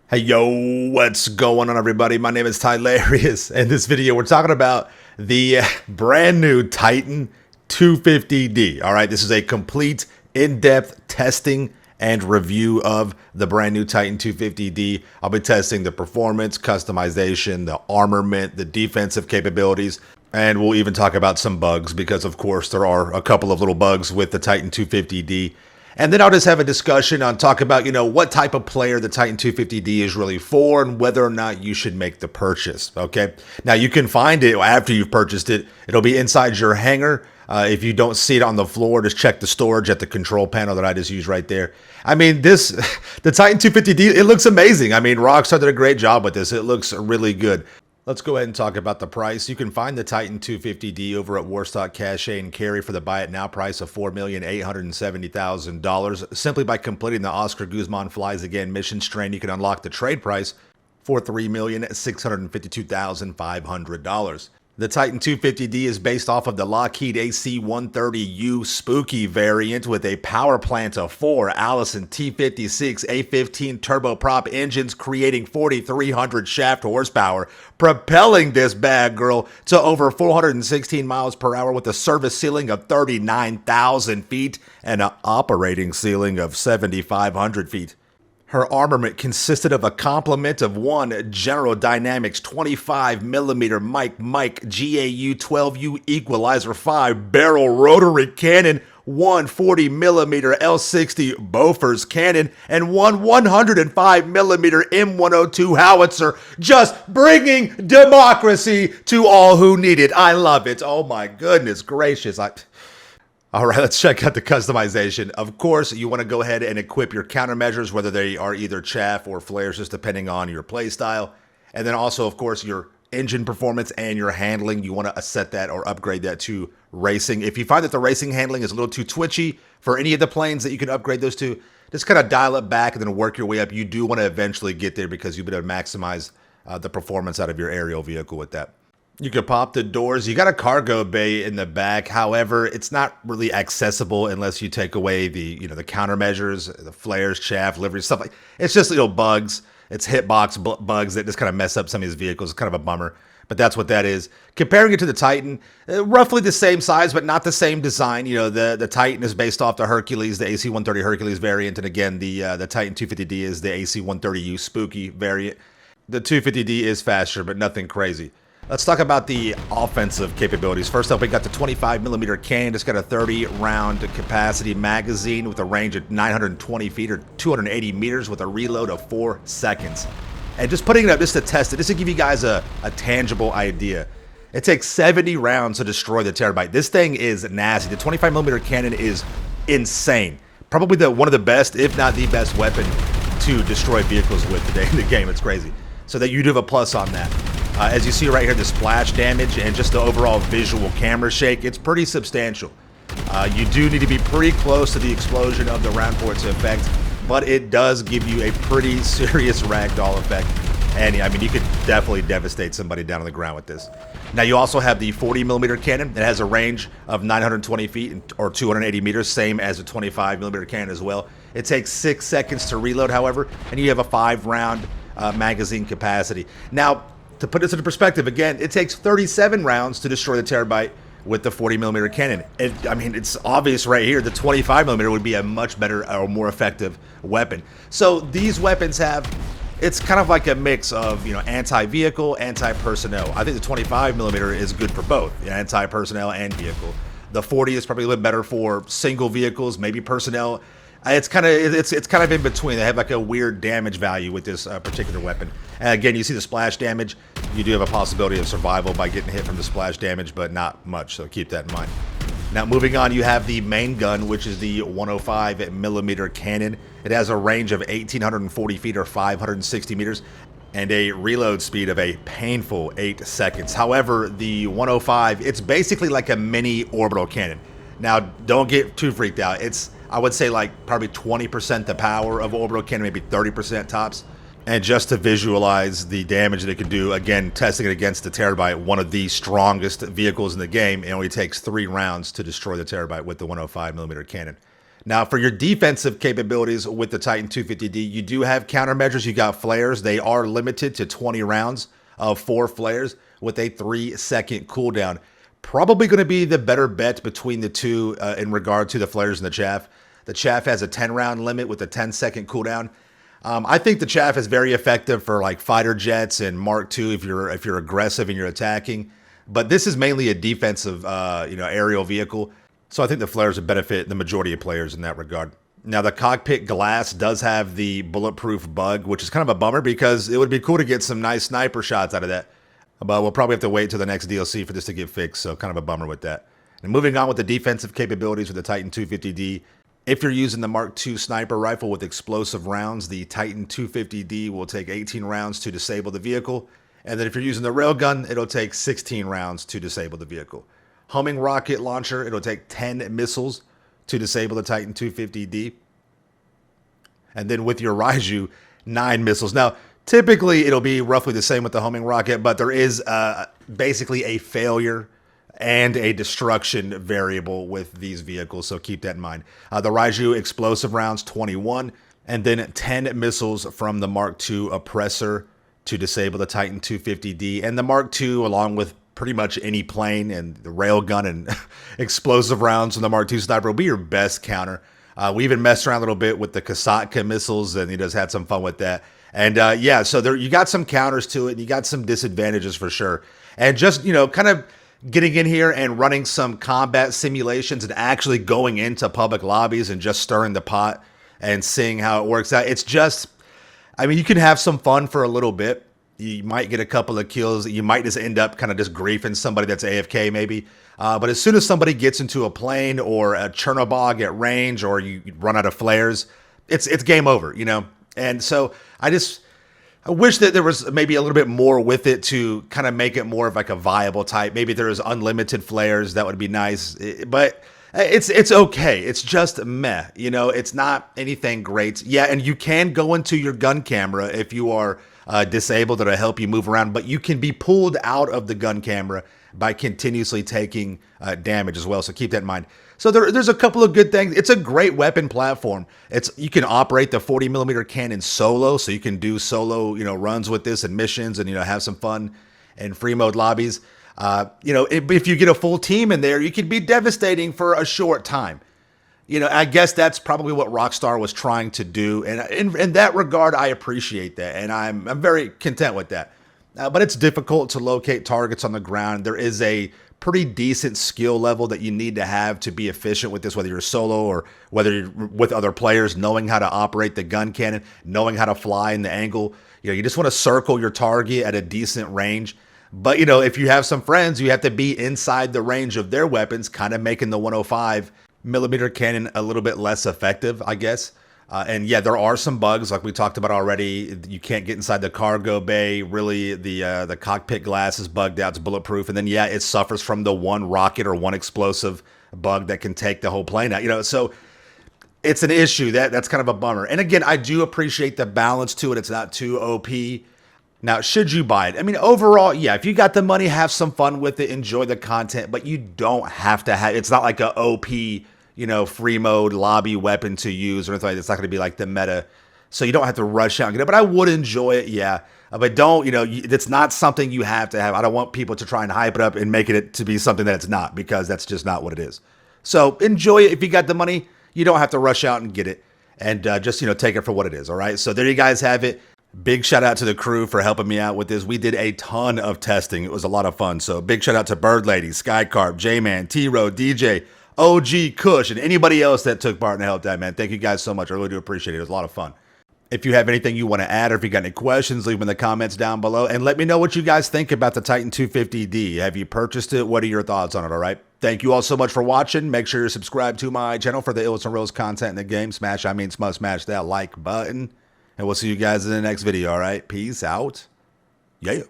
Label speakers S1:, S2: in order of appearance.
S1: Hey yo, what's going on everybody? My name is Tylarious. In this video, we're talking about the brand new Titan 250D. All right, this is a complete in-depth testing and review of the brand new Titan 250D. I'll be testing the performance, customization, the armament, the defensive capabilities, and we'll even talk about some bugs because of course there are a couple of little bugs with the Titan 250D. And then I'll just have a discussion on talk about, what type of player the Titan 250D is really for and whether or not you should make the purchase. Okay. Now you can find it after you've purchased it. It'll be inside your hangar. If you don't see it on the floor, just check the storage at the control panel that I just used right there. I mean, the Titan 250D, it looks amazing. I mean, Rockstar did a great job with this. It looks really good. Let's go ahead and talk about the price. You can find the Titan 250D over at Warstock Cache and Carry for the buy it now price of $4,870,000. Simply by completing the Oscar Guzman Flies Again mission strain, you can unlock the trade price for $3,652,500. The Titan 250D is based off of the Lockheed AC-130U Spooky variant with a power plant of 4 Allison T56 A15 turboprop engines creating 4,300 shaft horsepower, propelling this bad girl to over 416 miles per hour with a service ceiling of 39,000 feet and an operating ceiling of 7,500 feet. Her armament consisted of a complement of one General Dynamics 25mm Mike GAU 12U Equalizer 5 barrel rotary cannon, one 40mm L60 Bofors cannon, and one 105mm M102 howitzer, just bringing democracy to all who need it. I love it. Oh my goodness gracious. All right, let's check out the customization. Of course, you want to go ahead and equip your countermeasures, whether they are either chaff or flares, just depending on your play style. And then also, of course, your engine performance and your handling. You want to set that or upgrade that to racing. If you find that the racing handling is a little too twitchy for any of the planes that you can upgrade those to, just kind of dial it back and then work your way up. You do want to eventually get there because you've been able to maximize the performance out of your aerial vehicle with that. You can pop the doors. You got a cargo bay in the back. However, it's not really accessible unless you take away the, the countermeasures, the flares, chaff, livery, stuff like. It's just bugs. It's hitbox bugs that just kind of mess up some of these vehicles. It's kind of a bummer, but that's what that is. Comparing it to the Titan, roughly the same size, but not the same design. The Titan is based off the Hercules, the AC-130 Hercules variant, and again, the Titan 250D is the AC-130U Spooky variant. The 250D is faster, but nothing crazy. Let's talk about the offensive capabilities. First up, we got the 25mm cannon. It's got a 30-round capacity magazine with a range of 920 feet or 280 meters with a reload of 4 seconds. And just putting it up just to test it, just to give you guys a tangible idea. It takes 70 rounds to destroy the Terabyte. This thing is nasty. The 25mm cannon is insane. Probably one of the best, if not the best weapon to destroy vehicles with today in the game. It's crazy. So that you do have a plus on that. As you see right here, the splash damage and just the overall visual camera shake, it's pretty substantial. You do need to be pretty close to the explosion of the round for it to affect, but it does give you a pretty serious ragdoll effect. And I mean, you could definitely devastate somebody down on the ground with this. Now you also have the 40mm cannon. It has a range of 920 feet or 280 meters, same as the 25mm cannon as well. It takes 6 seconds to reload, however, and you have a 5-round magazine capacity. Now, to put this into perspective, again, it takes 37 rounds to destroy the Terabyte with the 40mm cannon. I mean, it's obvious right here, the 25mm would be a much better or more effective weapon. So these weapons it's kind of like a mix of, anti-vehicle, anti-personnel. I think the 25mm is good for both, anti-personnel and vehicle. The 40 is probably a little bit better for single vehicles, maybe personnel. It's kind of in between. They have like a weird damage value with this particular weapon. And again, you see the splash damage. You do have a possibility of survival by getting hit from the splash damage, but not much, so keep that in mind. Now moving on, you have the main gun, which is the 105mm cannon. It has a range of 1,840 feet or 560 meters and a reload speed of a painful 8 seconds. However, the 105, it's basically like a mini orbital cannon. Now, don't get too freaked out. I would say like probably 20% the power of orbital cannon, maybe 30% tops. And just to visualize the damage that it can do, again, testing it against the Terabyte, one of the strongest vehicles in the game, it only takes 3 rounds to destroy the Terabyte with the 105mm cannon. Now, for your defensive capabilities with the Titan 250D, you do have countermeasures. You got flares. They are limited to 20 rounds of 4 flares with a 3-second cooldown. Probably going to be the better bet between the two in regard to the flares and the chaff. The chaff has a 10-round limit with a 10-second cooldown. I think the chaff is very effective for like fighter jets and Mark II if you're aggressive and you're attacking. But this is mainly a defensive, aerial vehicle. So I think the flares would benefit the majority of players in that regard. Now, the cockpit glass does have the bulletproof bug, which is kind of a bummer because it would be cool to get some nice sniper shots out of that. But we'll probably have to wait till the next DLC for this to get fixed, so kind of a bummer with that. And moving on with the defensive capabilities with the Titan 250D, if you're using the Mark II sniper rifle with explosive rounds, the Titan 250D will take 18 rounds to disable the vehicle. And then if you're using the railgun, it'll take 16 rounds to disable the vehicle. Homing rocket launcher, it'll take 10 missiles to disable the Titan 250D. And then with your Raiju, 9 missiles. Now, typically it'll be roughly the same with the homing rocket, but there is basically a failure and a destruction variable with these vehicles, so keep that in mind. The Raiju explosive rounds, 21, and then 10 missiles from the Mark II oppressor to disable the Titan 250D. And the Mark II, along with pretty much any plane and the railgun and explosive rounds from the Mark II sniper, will be your best counter. We even messed around a little bit with the Kasatka missiles, and he just had some fun with that. And yeah, so there you got some counters to it, and you got some disadvantages for sure. And just, kind of getting in here and running some combat simulations and actually going into public lobbies and just stirring the pot and seeing how it works out. It's just, you can have some fun for a little bit. You might get a couple of kills. You might just end up kind of just griefing somebody that's AFK maybe. But as soon as somebody gets into a plane or a Chernobog at range, or you run out of flares, it's game over, And so I wish that there was maybe a little bit more with it to kind of make it more of like a viable type. Maybe there was unlimited flares. That would be nice. But it's okay. It's just meh. It's not anything great. Yeah, and you can go into your gun camera if you are disabled. That'll help you move around. But you can be pulled out of the gun camera by continuously taking damage as well. So keep that in mind. So there's a couple of good things. It's a great weapon platform. You can operate the 40mm cannon solo, so you can do solo, runs with this and missions, and have some fun in free mode lobbies. If you get a full team in there, you can be devastating for a short time. I guess that's probably what Rockstar was trying to do, and in that regard, I appreciate that, and I'm very content with that. But it's difficult to locate targets on the ground. There is a pretty decent skill level that you need to have to be efficient with this, whether you're solo or whether you're with other players, knowing how to operate the gun cannon, knowing how to fly in the angle. You just want to circle your target at a decent range. But, if you have some friends, you have to be inside the range of their weapons, kind of making the 105mm cannon a little bit less effective, I guess. And yeah, there are some bugs like we talked about already. You can't get inside the cargo bay. Really, the cockpit glass is bugged out. It's bulletproof. And then, yeah, it suffers from the one rocket or one explosive bug that can take the whole plane out. So it's an issue. That's kind of a bummer. And again, I do appreciate the balance to it. It's not too OP. Now, should you buy it? Overall, yeah, if you got the money, have some fun with it. Enjoy the content. But you don't have to have, it's not like a OP, free mode lobby weapon to use or anything like that. It's not going to be like the meta. So you don't have to rush out and get it. But I would enjoy it, yeah. But don't, it's not something you have to have. I don't want people to try and hype it up and make it to be something that it's not, because that's just not what it is. So enjoy it. If you got the money, you don't have to rush out and get it. And just, take it for what it is, all right? So there you guys have it. Big shout out to the crew for helping me out with this. We did a ton of testing. It was a lot of fun. So big shout out to Bird Lady, Skycarp, J-Man, T-Row, DJ, OG, Kush, and anybody else that took part and helped out, man. Thank you guys so much. I really do appreciate it. It was a lot of fun. If you have anything you want to add, or if you got any questions, leave them in the comments down below. And let me know what you guys think about the Titan 250D. Have you purchased it? What are your thoughts on it, all right? Thank you all so much for watching. Make sure you're subscribed to my channel for the illest and realest content in the game. Smash that like button. And we'll see you guys in the next video, all right? Peace out. Yeah.